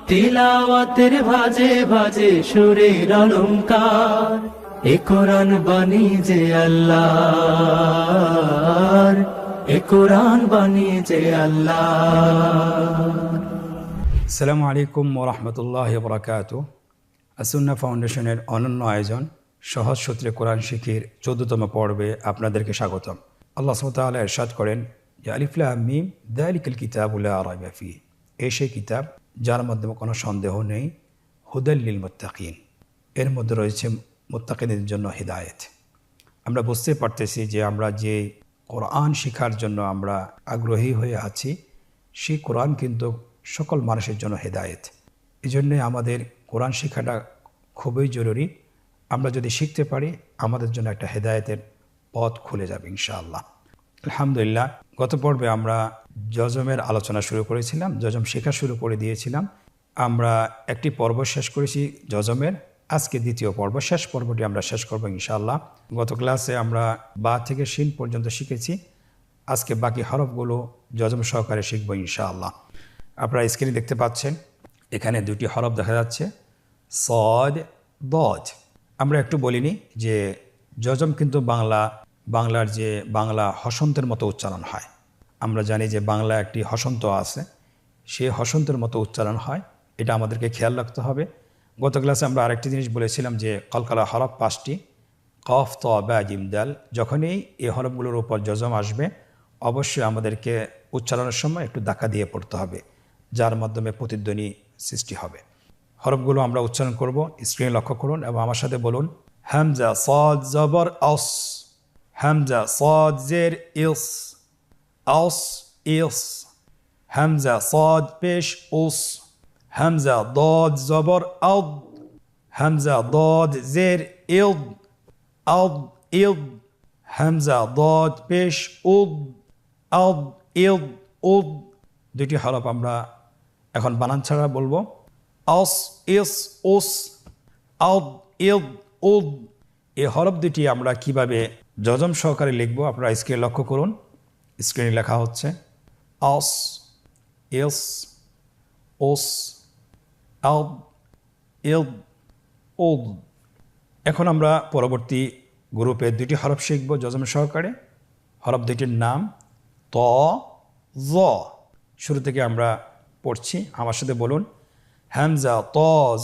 তিলাওয়াতের ভাজে ভাজে সুরের অলংকার, এ কোরআন বাণী যে আল্লাহর, এ কোরআন বাণী যে আল্লাহর। আসসালামু আলাইকুম ওয়া রাহমাতুল্লাহি ওয়া বারাকাতুহু। আসুন্নাহ ফাউন্ডেশনের অনন্য আয়োজন সহজ সূত্রে কোরআন শিখির 14তম পর্বে আপনাদেরকে স্বাগতম। আল্লাহ সুবহানাহু ওয়া তাআলা ইরশাদ করেন, ইয়া আলিফ লাম মিম যালিকাল কিতাবু লা রাইবা ফীহ। এই সেই কিতাব যার মধ্যে কোনো সন্দেহ নেই, হুদাল লিল মুত্তাকিন, এর মধ্যে রয়েছে মুত্তাকিনদের জন্য হিদায়াত। আমরা বুঝতে পারতেছি যে আমরা যে কোরআন শিখার জন্য আমরা আগ্রহী হয়ে আছি, সেই কোরআন কিন্তু সকল মানুষের জন্য হেদায়েত। এই জন্যে আমাদের কোরআন শেখাটা খুবই জরুরি। আমরা যদি শিখতে পারি আমাদের জন্য একটা হেদায়েতের পথ খুলে যাবে ইনশাআল্লাহ। আলহামদুলিল্লাহ, গত পর্বে আমরা যজমের আলোচনা শুরু করেছিলাম, যজম শেখা শুরু করে দিয়েছিলাম। আমরা একটি পর্ব শেষ করেছি যজমের, আজকে দ্বিতীয় পর্ব, শেষ পর্বটি আমরা শেষ করবো ইনশাআল্লাহ। গত ক্লাসে আমরা বা থেকে শিন পর্যন্ত শিখেছি, আজকে বাকি হরফগুলো যজম সহকারে শিখবো ইনশাআল্লাহ। আপনারা স্ক্রিনে দেখতে পাচ্ছেন, এখানে দুটি হরফ দেখা যাচ্ছে, সদ, দদ। আমরা একটু বলিনি যে যজম কিন্তু বাংলার যে বাংলা হসন্তের মতো উচ্চারণ হয়। আমরা জানি যে বাংলা একটি হসন্ত আছে, সে হসন্তের মতো উচ্চারণ হয়, এটা আমাদেরকে খেয়াল রাখতে হবে। গত ক্লাসে আমরা আরেকটি জিনিস বলেছিলাম যে কলকালা হরফ 5টি, কফ, ত, বা, জিম, দাল। যখনই এই হরফগুলোর উপর যজম আসবে অবশ্যই আমাদেরকে উচ্চারণের সময় একটু ধাক্কা দিয়ে পড়তে হবে, যার মাধ্যমে প্রতিধ্বনি সৃষ্টি হবে। হরফগুলো আমরা উচ্চারণ করব, স্ক্রিনে লক্ষ্য করুন এবং আমার সাথে বলুন, হামজা সাদ জবর আস, হামজা সাদ জের ইস, আস ইস, হামজা সাদ পেশ উস, হামজা দাদ জবর আদ, হামজা দাদ জের ইদ, আদ ইদ, হামজা দাদ পেশ উদ, আদ ইদ উদ। দুটি হরফ আমরা এখন বানান ছাড়া বলবো, আস ইস উস, আদ ইদ উদ। এই হরফ দুটি আমরা কিভাবে যজম সহকারে লিখবো আপনারা স্ক্রিনে লক্ষ্য করুন। স্ক্রিনে লেখা হচ্ছে আস ইস উস, আদ ইদ উদ। এখন আমরা পরবর্তী গ্রুপে দুটি হরফ শিখব যজম সহকারে। হরফ দুটির নাম ত, জ। শুরু থেকে আমরা পড়ছি, আমার সাথে বলুন, হামজা ত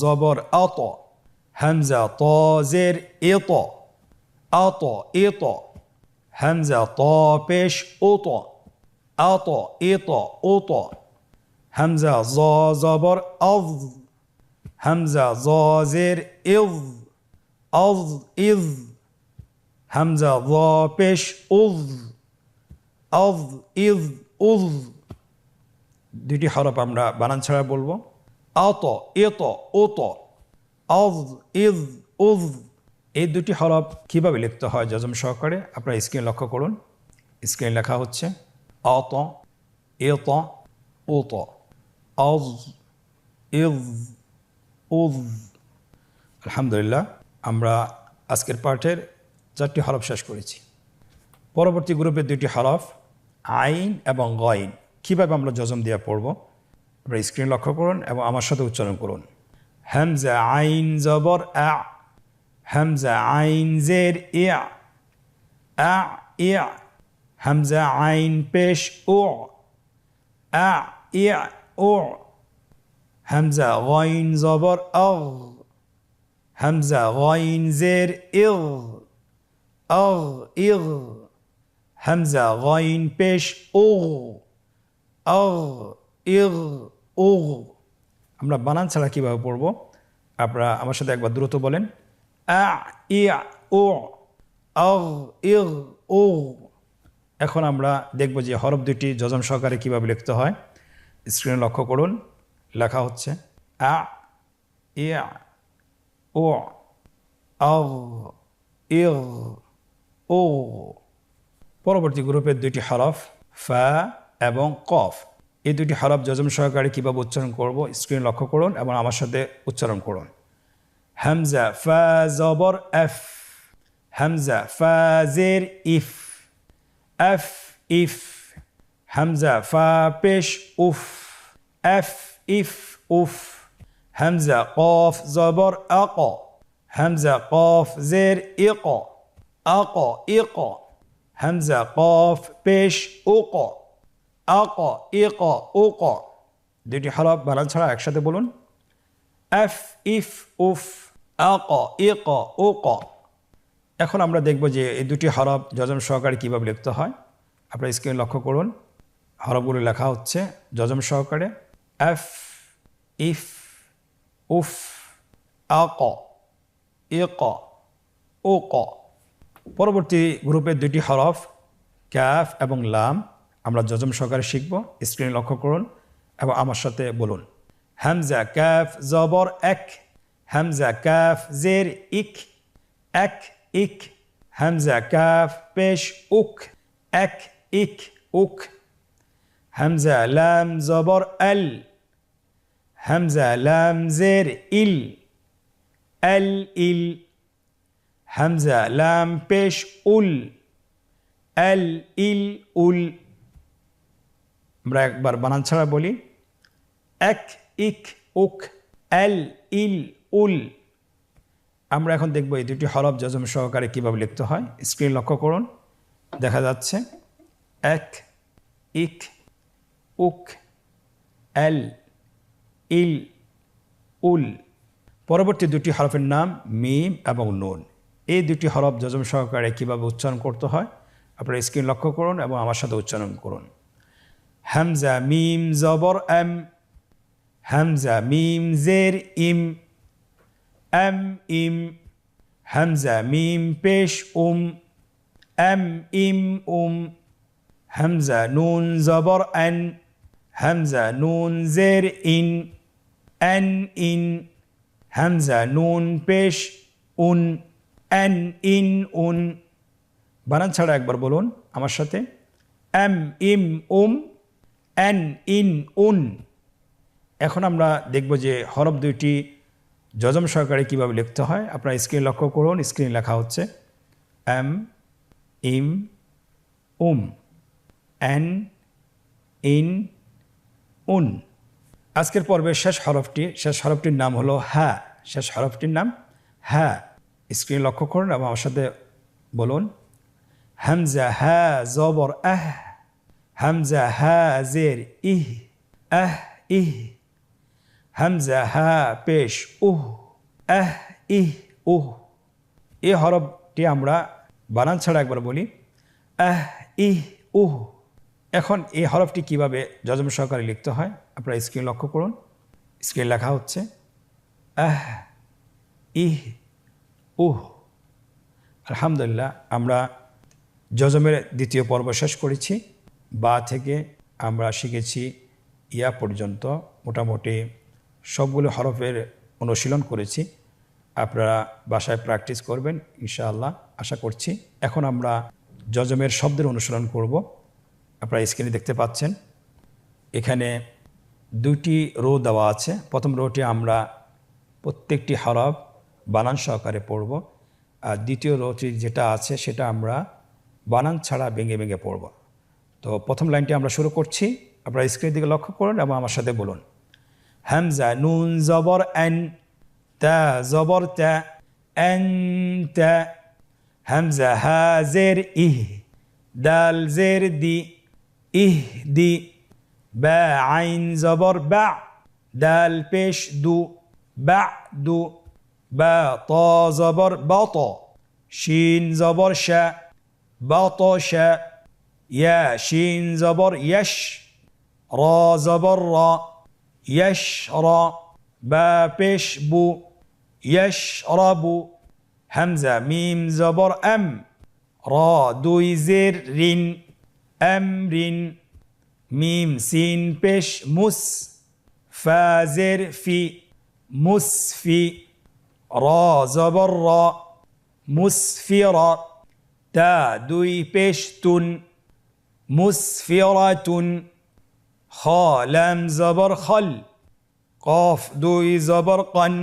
জবর আত, হামজা ত জের এত, আত এত, হামজা ত পেশ ওত, আত এত ওত, হামজা জ জবর আজ, হামজা জ জের ইজ, আজ ইজ, হামজা জ পেশ উজ, আজ ইজ উজ। দুটি হরফ আমরা বানান ছাড়া বলবো, আত এত ওত, আজ ইজ উজ। এই দুটি হরফ কিভাবে লিখতে হয় যজম সহকারে আপনারা স্ক্রিনে লক্ষ্য করুন। স্ক্রিনে লেখা হচ্ছে আত এত ওত, আজ ইজ উজ। আলহামদুলিল্লাহ, আমরা আজকের পাঠের 4টি হরফ শেষ করেছি। পরবর্তী গ্রুপের দুটি হরফ আইন এবং গইন, কীভাবে আমরা যজম দিয়ে পড়ব আপনারা স্ক্রিন লক্ষ্য করুন এবং আমার সাথে উচ্চারণ করুন। হামজা আইন জবর আ, হামজা আইন জের ইয়া, আ ইয়া, হামজা আইন পেশ ও, আ ইয়া ও, হামজা গইন জবর আগ, হামজা গইন জের ইগ, আগ ইগ, হামজা গইন পেশ ও, আগ ইগ ও। আমরা বানান ছাড়া কীভাবে পড়ব আপনারা আমার সাথে একবার দ্রুত বলেন, আ ইয়া ও, আগ ইগ ও। এখন আমরা দেখব যে হরফ দুটি যজম সহকারে কীভাবে লিখতে হয়। স্ক্রিনে লক্ষ্য করুন, লেখা হচ্ছে আ ইয়া ও, আগ ইগ ও। পরবর্তী গ্রুপের দুটি হরফ ফা এবং কফ, এই দুটি হরফ যজম সহকারে কীভাবে উচ্চারণ করব স্ক্রিনে লক্ষ্য করুন এবং আমার সাথে উচ্চারণ করুন। হামজা ফা জবর এফ, হামজা ফা জের ইফ, এফ ইফ, হামজা ফা পেশ উফ, এফ ইফ উফ, হামজা কফ জবর আক, হামজা কফ জের ইক, আক ইক, হামজা কফ পেশ উক, আক ইক উক। দুটি হরফ বানান ছাড়া একসাথে বলুন। এফ ইফ উফ, আক ইক উক। এখন আমরা দেখব যে এই দুটি হরফ যজম সহকারে কীভাবে লিখতে হয়। আপনার স্ক্রিন লক্ষ্য করুন, হরফগুলো লেখা হচ্ছে যজম সহকারে। এফ ইফ উফ, আক ইক উক। পরবর্তী গ্রুপের দুটি হরফ ক্যাফ এবং লাম আমরা যজম সহকারে শিখব। স্ক্রিন লক্ষ্য করুন এবং আমার সাথে বলুন। হামজা কাফ জবর এক, হামজা কাফ জের ইক, এক ইক, হামজা কাফ পেশ উক, এক ইক উক, হামজা লাম জবর আল, হামজা লাম জের ইল, আল ইল, হামজা লাম পেশ উল, আল ইল উল। আমরা একবার বানান ছাড়া বলি। এক ইক উক, আল ইল উল। আমরা এখন দেখব এই দুটি হরফ যজম সহকারে কীভাবে লিখতে হয়। স্ক্রিন লক্ষ্য করুন, দেখা যাচ্ছে এক ইক উক, আল ইল উল। পরবর্তী দুটি হরফের নাম মিম এবং নুন। এই দুটি হরফ যজম সহকারে কীভাবে উচ্চারণ করতে হয় আপনারা স্ক্রিন লক্ষ্য করুন এবং আমার সাথে উচ্চারণ করুন। হামজা মিম জবর এম, হামজা মিম জের ইম, এম ইম, হামজা মিম পেশ এম ইম হামজা নুন জবর এন, হামজা নুন জের ইন, এন ইন, হামজা নুন পেশ এন ইন উন। বানান ছাড়া একবার বলুন আমার সাথে। এম ইম এন ইন উন। এখন আমরা দেখব যে হরফ দুইটি যজম সহকারে কীভাবে লিখতে হয়। আপনারা স্ক্রিন লক্ষ্য করুন, স্ক্রিন লেখা হচ্ছে এম ইম এন ইন উন। আজকের পর্বের শেষ হরফটির নাম হলো হা। শেষ হরফটির নাম হা। স্ক্রিন লক্ষ্য করুন এবং আমার সাথে বলুন। হামজা হা জবর আহ, হামজা হা জের ইহ, আহ ইহ, হামজা হা পেশ আহ ইহ উহ। এই হরফটি আমরা বানান ছাড়া একবার বলি। আহ ইহ উহ। এখন এই হরফটি কিভাবে যজম সহকারে লিখতে হয় আপনারা স্ক্রিন লক্ষ্য করুন। স্ক্রিন লেখা হচ্ছে আহ ইহ উহ। আলহামদুলিল্লাহ, আমরা যজমের দ্বিতীয় পর্ব শেষ করেছি। বা থেকে আমরা শিখেছি ইয়া পর্যন্ত মোটামুটি সবগুলো হরফের অনুশীলন করেছি। আপনারা বাসায় প্র্যাকটিস করবেন ইনশাআল্লাহ আশা করছি। এখন আমরা যজমের শব্দের অনুশীলন করব। আপনারা স্ক্রিনে দেখতে পাচ্ছেন এখানে দুটি রো দেওয়া আছে। প্রথম রোটি আমরা প্রত্যেকটি হরফ বানান সহকারে পড়ব, আর দ্বিতীয় রোটি যেটা আছে সেটা আমরা বানান ছাড়া ভেঙে ভেঙে পড়ব। তো প্রথম লাইনটি আমরা শুরু করছি। আপনারা স্ক্রিনের দিকে লক্ষ্য করুন এবং আমার সাথে বলুন। হামজা নুন জবর এন, তা জবর তা, এন তা, হামজা হা জের ইহ, দাল জের দি, ইহ দি, বা আইন জবর বা, দাল পেশ দু, বা দু, বা ত জবর বত, শিন জবর শা, বত শা, ইয়া শিন জবর ইয়শ, র জবর র, ইয়শ র, বা পেশ বু, ইয়শ রবু, হামজা মিম জবর এম, র দুই জের রিন, এম রিন, মিম সিন পেশ মুস, ফা জের ফি, মুসফি, র জবর র, মুসফির, তা দুই পেশ তুন, মুসফিরাতুন, খ লাম জবর খল, কফ দুই জবর কন,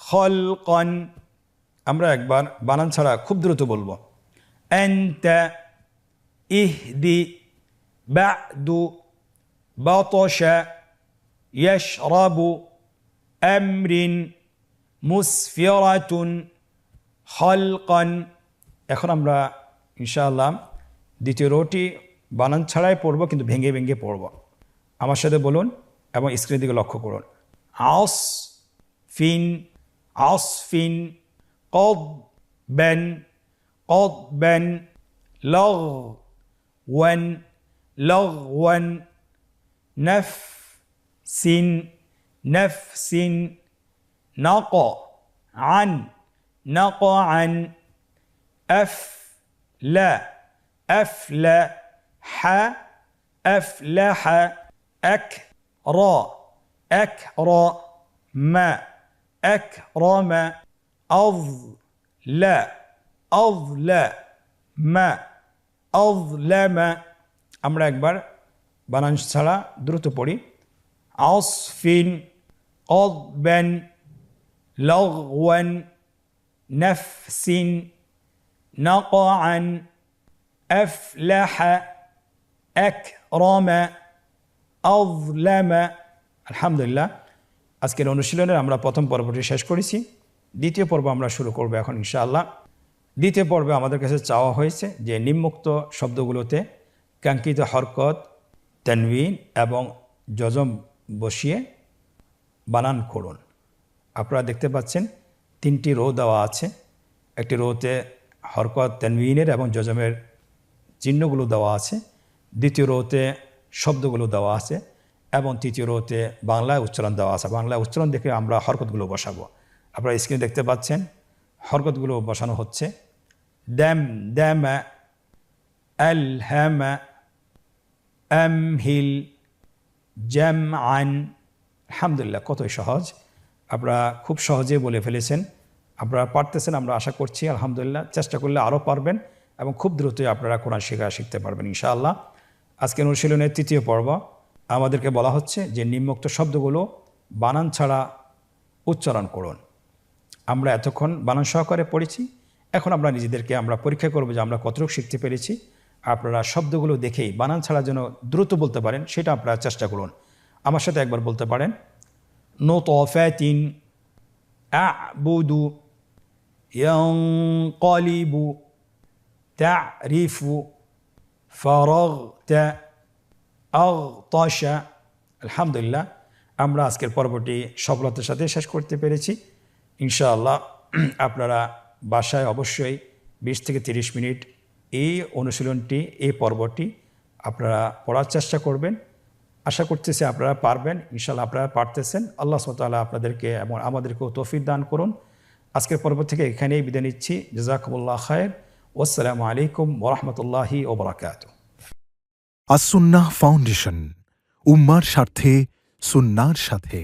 খলকন। আমরা একবার বানান ছাড়া খুব দ্রুত বলবো। আনতা, ইহদি, বাদু, বাতশা, ইয়াশরাবু, আমরিন মুসফিরাতুন খালকান। এখন আমরা ইনশাআল্লাহ দ্বিতীয় রোটি বানান ছাড়াই পড়ব, কিন্তু ভেঙে ভেঙে পড়ব। আমার সাথে বলুন এবং স্ক্রিনের দিকে লক্ষ্য করুন। আস ফিন আসফিন কদ বেন লগ ওয়ান نفس نقع عن أفلح أكرم أظلم। আমরা একবার বানান ছাড়া দ্রুত পড়ি। আসফিন قضبا لغوا نفس نقعا أفلح أكرم أظلم। আলহামদুলিল্লাহ, আজকের অনুশীলনের আমরা প্রথম পর্বটি শেষ করেছি। দ্বিতীয় পর্ব আমরা শুরু করব এখন ইনশাআল্লাহ। দ্বিতীয় পর্বে আমাদের কাছে চাওয়া হয়েছে যে নিম্নোক্ত শব্দগুলোতে কাঙ্ক্ষিত হরকত, তানবিন এবং জজম বসিয়ে বানান করুন। আপনারা দেখতে পাচ্ছেন 3টি রো দেওয়া আছে। একটি রোতে হরকত, তানবিনের এবং জজমের চিহ্নগুলো দেওয়া আছে, দ্বিতীয় রোতে শব্দগুলো দেওয়া আছে এবং তৃতীয় রোতে বাংলায় উচ্চারণ দেওয়া আছে। বাংলায় উচ্চারণ দেখে আমরা হরকতগুলো বসাবো। আপনারা স্ক্রিনে দেখতে পাচ্ছেন হরকতগুলো বসানো হচ্ছে। দ্যাম আলহাম আমহিল জামআন। আলহামদুলিল্লাহ, কতই সহজ। আপনারা খুব সহজে বলে ফেলেছেন, আপনারা পারতেছেন আমরা আশা করছি। আলহামদুলিল্লাহ, চেষ্টা করলে আরও পারবেন এবং খুব দ্রুতই আপনারা কোরআন শিখতে পারবেন ইনশাআল্লাহ। আজকের অনুশীলনের তৃতীয় পর্ব আমাদেরকে বলা হচ্ছে যে নিম্নোক্ত শব্দগুলো বানান ছাড়া উচ্চারণ করুন। আমরা এতক্ষণ বানান সহকারে পড়েছি, এখন আমরা নিজেদেরকে আমরা পরীক্ষা করব যে আমরা কতটুকু শিখতে পেরেছি। আপনারা শব্দগুলো দেখেই বানান ছাড়া যেন দ্রুত বলতে পারেন সেটা আপনারা চেষ্টা করুন। আমার সাথে একবার বলতে পারেন। নুতফাতিন আ'বুদু ইয়ানকালিবু তা'রিফু ফারাগতা আগতাশা। আলহামদুলিল্লাহ, আমরা আজকের পর্বটি সফলতার সাথে শেষ করতে পেরেছি ইনশাআল্লাহ। আপনারা বাসায় অবশ্যই 20 থেকে 30 মিনিট এই অনুশীলনটি, এই পর্বটি আপনারা পড়ার চেষ্টা করবেন। আশা করতেছি আপনারা পারবেন ইনশাআল্লাহ। আপনারা পারতেছেন। আল্লাহ সুবহানাহু ওয়া তাআলা আপনাদেরকে এবং আমাদেরকেও তৌফিক দান করুন। আজকের পর্ব থেকে এখানেই বিদায় নিচ্ছি। জাযাকুমুল্লাহ খায়র। ওয়াসসালামু আলাইকুম ওয়া রাহমাতুল্লাহি ওয়া বারাকাতুহু। আস-সুন্নাহ ফাউন্ডেশন, উম্মার স্বার্থে সুন্নাহর সাথে।